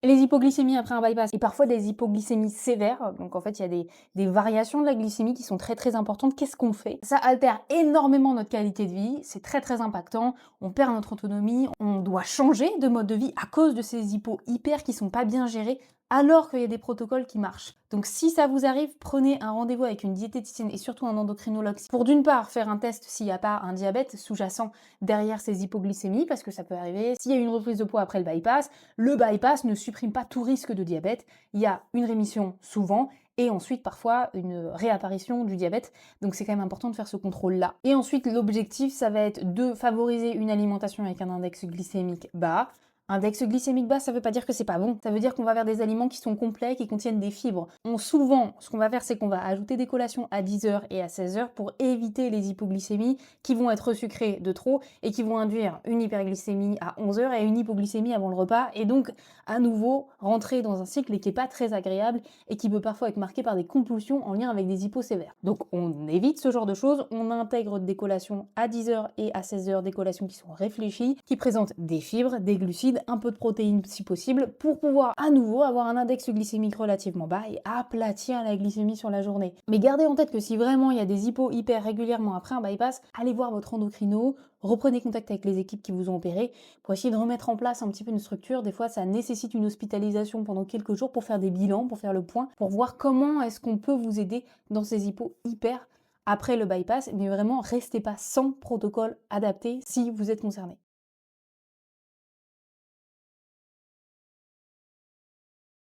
Les hypoglycémies après un bypass et parfois des hypoglycémies sévères, donc en fait, il y a des variations de la glycémie qui sont très, très importantes. Qu'est-ce qu'on fait? Ça altère énormément notre qualité de vie, c'est très, très impactant, on perd notre autonomie, on doit changer de mode de vie à cause de ces hyper qui sont pas bien gérés, alors qu'il y a des protocoles qui marchent. Donc si ça vous arrive, prenez un rendez-vous avec une diététicienne et surtout un endocrinologue pour d'une part faire un test s'il n'y a pas un diabète sous-jacent derrière ces hypoglycémies, parce que ça peut arriver. S'il y a une reprise de poids après le bypass ne supprime pas tout risque de diabète. Il y a une rémission souvent et ensuite parfois une réapparition du diabète. Donc c'est quand même important de faire ce contrôle-là. Et ensuite, l'objectif, ça va être de favoriser une alimentation avec un index glycémique bas. Index glycémique bas, ça veut pas dire que c'est pas bon. Ça veut dire qu'on va vers des aliments qui sont complets, qui contiennent des fibres. Souvent, ce qu'on va faire, c'est qu'on va ajouter des collations à 10 h et à 16 h pour éviter les hypoglycémies qui vont être sucrées de trop et qui vont induire une hyperglycémie à 11 h et une hypoglycémie avant le repas. Et donc, à nouveau, rentrer dans un cycle qui est pas très agréable et qui peut parfois être marqué par des compulsions en lien avec des hypos sévères. Donc, on évite ce genre de choses. On intègre des collations à 10 h et à 16 h, des collations qui sont réfléchies, qui présentent des fibres, des glucides, un peu de protéines si possible, pour pouvoir à nouveau avoir un index glycémique relativement bas et aplatir la glycémie sur la journée. Mais gardez en tête que si vraiment il y a des hypos hyper régulièrement après un bypass, allez voir votre endocrino, reprenez contact avec les équipes qui vous ont opéré pour essayer de remettre en place un petit peu une structure. Des fois, ça nécessite une hospitalisation pendant quelques jours pour faire des bilans, pour faire le point, pour voir comment est-ce qu'on peut vous aider dans ces hypos hyper après le bypass. Mais vraiment, restez pas sans protocole adapté si vous êtes concerné.